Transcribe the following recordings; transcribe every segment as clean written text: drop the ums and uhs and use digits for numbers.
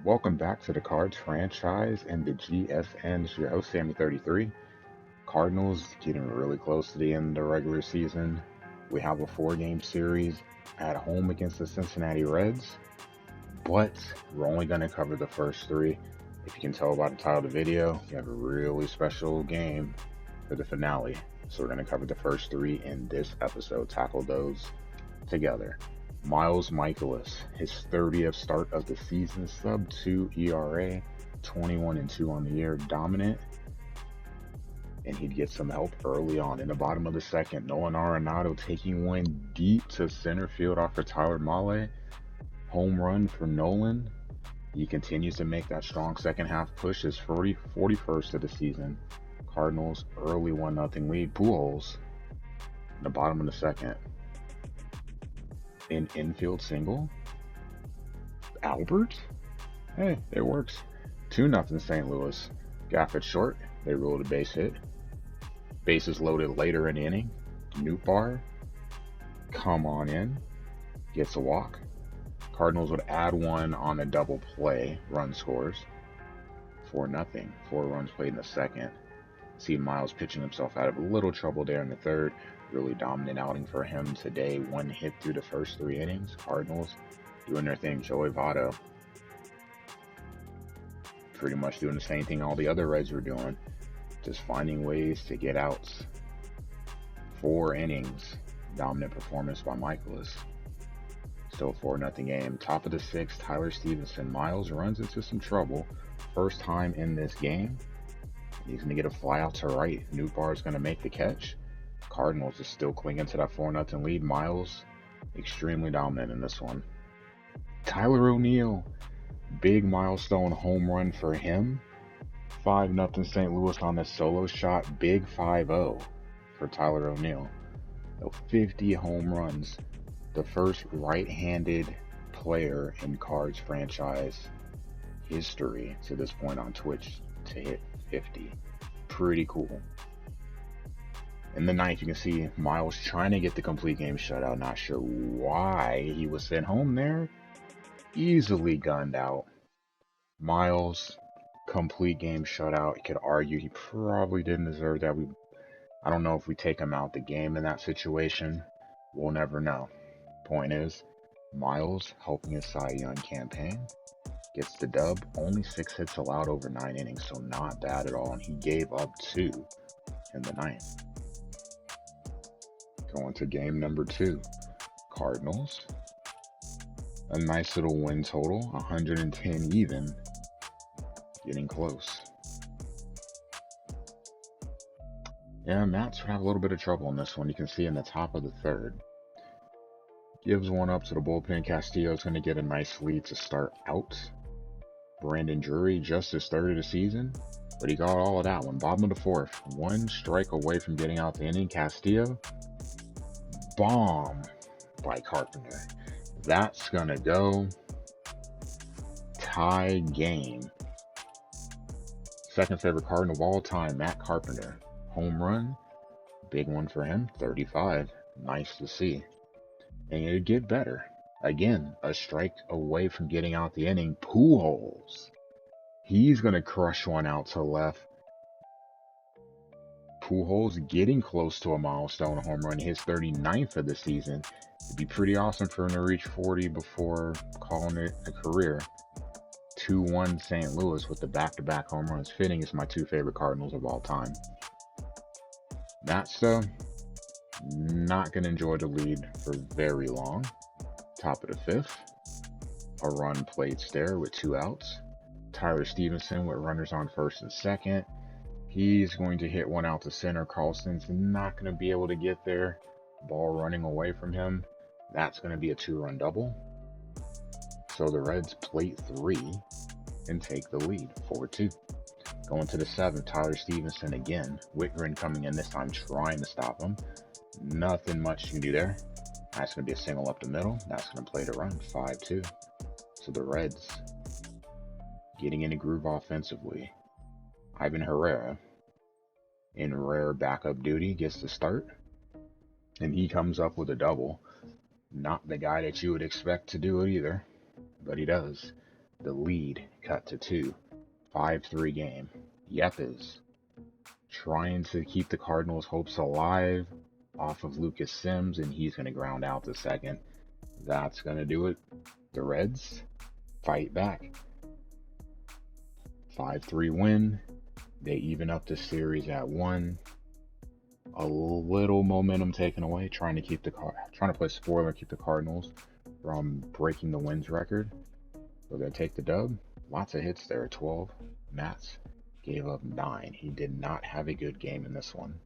Welcome back to the Cards franchise and the GSN. It's your host, Sammy33. Cardinals getting really close to the end of the regular season. We have a 4-game series at home against the Cincinnati Reds, but we're only going to cover the first 3. If you can tell by the title of the video, we have a really special game for the finale. So we're going to cover the first 3 in this episode, tackle those together. Miles Mikolas, his 30th start of the season, sub-2 ERA, 21-2 on the year, dominant. And he'd get some help early on in the bottom of the second. Nolan Arenado taking one deep to center field off for Tyler Mahle. Home run for Nolan. He continues to make that strong second half push, his 41st of the season. Cardinals early 1-0 lead. Pujols in the bottom of the second. An infield single. Albert? Hey, it works. 2-0 St. Louis. Gaff it short. They ruled a base hit. Bases loaded later in the inning. Nootbaar, come on in. Gets a walk. Cardinals would add one on a double play. Run scores. 4-0. 4 runs played in the second. See Miles pitching himself out of a little trouble there in the third. Really dominant outing for him today. 1 hit through the first 3 innings. Cardinals doing their thing. Joey Votto pretty much doing the same thing all the other Reds were doing. Just finding ways to get outs. 4 innings. Dominant performance by Mikolas. Still 4-0 game. Top of the 6th, Tyler Stevenson. Miles runs into some trouble. First time in this game. He's going to get a fly out to right. Nootbaar is going to make the catch. Cardinals is still clinging to that 4-0 lead. Miles, extremely dominant in this one. Tyler O'Neill, big milestone home run for him. 5-0 St. Louis on the solo shot. Big 5-0 for Tyler O'Neill. 50 home runs. The first right-handed player in Cards franchise history to this point on Twitch to hit 50. Pretty cool. In the 9th, you can see Miles trying to get the complete game shutout. Not sure why he was sent home there. Easily gunned out. Miles, complete game shutout. You could argue he probably didn't deserve that. I don't know if we take him out the game in that situation. We'll never know. Point is, Miles helping his Cy Young campaign. Gets the dub. Only 6 hits allowed over 9 innings, so not bad at all. And he gave up 2 in the 9th. Going to game number 2. Cardinals. A nice little win total. 110 even. Getting close. Yeah, Mats would have a little bit of trouble in this one. You can see in the top of the 3rd. Gives one up to the bullpen. Castillo's going to get a nice lead to start out. Brandon Drury, just his 3rd of the season. But he got all of that one. Bottom of the 4th. 1 strike away from getting out the inning. Castillo. Bomb by Carpenter. That's going to go. Tie game. Second favorite Cardinal of all time, Matt Carpenter. Home run. Big one for him. 35. Nice to see. And it'd get better. Again, a strike away from getting out the inning. Pujols. He's going to crush one out to left. Pujols getting close to a milestone home run. His 39th of the season. It'd be pretty awesome for him to reach 40 before calling it a career. 2-1 St. Louis with the back-to-back home runs. Fitting is my 2 favorite Cardinals of all time. That's not going to enjoy the lead for very long. Top of the 5th. A run played there with 2 outs. Tyler Stevenson with runners on 1st and 2nd. He's going to hit one out to center. Carlson's not going to be able to get there. Ball running away from him. That's going to be a 2-run double. So the Reds plate 3 and take the lead, 4-2. Going to the 7th, Tyler Stevenson again. Whitgren coming in this time trying to stop him. Nothing much you can do there. That's going to be a single up the middle. That's going to play the run, 5-2. So the Reds getting in a groove offensively. Ivan Herrera in rare backup duty gets the start. And he comes up with a double. Not the guy that you would expect to do it either, but he does. The lead cut to 2. 5-3 game. Yepes trying to keep the Cardinals' hopes alive off of Lucas Sims, and he's going to ground out the second. That's going to do it. The Reds fight back. 5-3 win. They even up the series at 1. A little momentum taken away, trying to play spoiler and keep the Cardinals from breaking the wins record. We're going to take the dub. Lots of hits there. 12. Mats gave up 9. He did not have a good game in this one.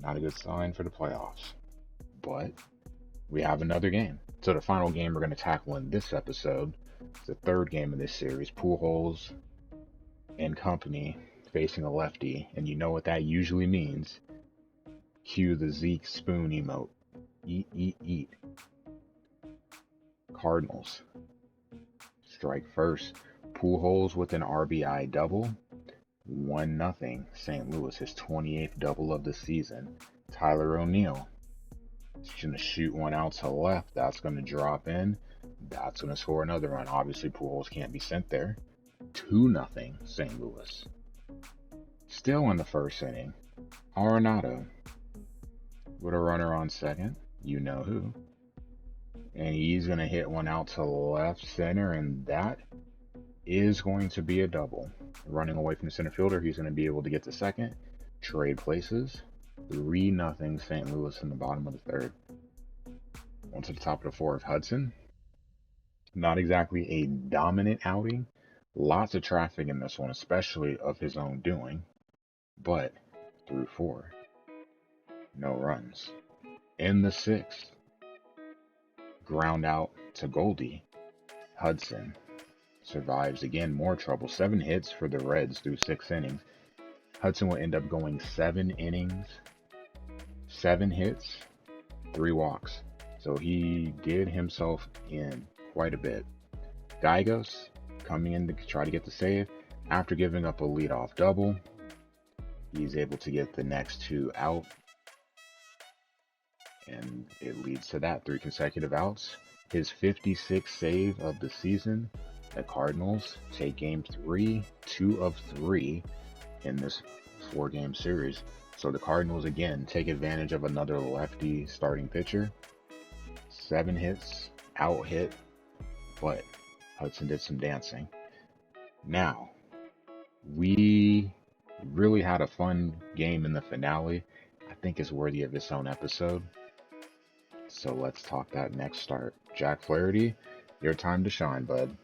Not a good sign for the playoffs. But we have another game. So the final game we're going to tackle in this episode is the third game of this series. Pujols and company facing a lefty. And you know what that usually means. Cue the Zeke spoon emote. Eat, eat, eat. Cardinals. Strike first. Pujols with an RBI double. 1-0. St. Louis, his 28th double of the season. Tyler O'Neill. He's going to shoot one out to left. That's going to drop in. That's going to score another run. Obviously, Pujols can't be sent there. 2-0 St. Louis. Still in the first inning. Arenado with a runner on second. You know who. And he's going to hit one out to left center, and that is going to be a double. Running away from the center fielder, he's going to be able to get to second. Trade places. 3-0 St. Louis in the bottom of the third. On to the top of the fourth. Hudson. Not exactly a dominant outing. Lots of traffic in this one, especially of his own doing. But through 4. No runs. In the sixth. Ground out to Goldie. Hudson survives again. More trouble. 7 hits for the Reds through 6 innings. Hudson will end up going 7 innings, 7 hits, 3 walks. So he did himself in quite a bit. Gallegos coming in to try to get the save. After giving up a leadoff double, he's able to get the next 2 out. And it leads to that. 3 consecutive outs. His 56th save of the season. The Cardinals take game 3, 2 of 3 in this 4-game series. So the Cardinals again take advantage of another lefty starting pitcher. 7 hits, out hit, but Hudson did some dancing. Now, we really had a fun game in the finale. I think it's worthy of its own episode. So let's talk that next start. Jack Flaherty, your time to shine, bud.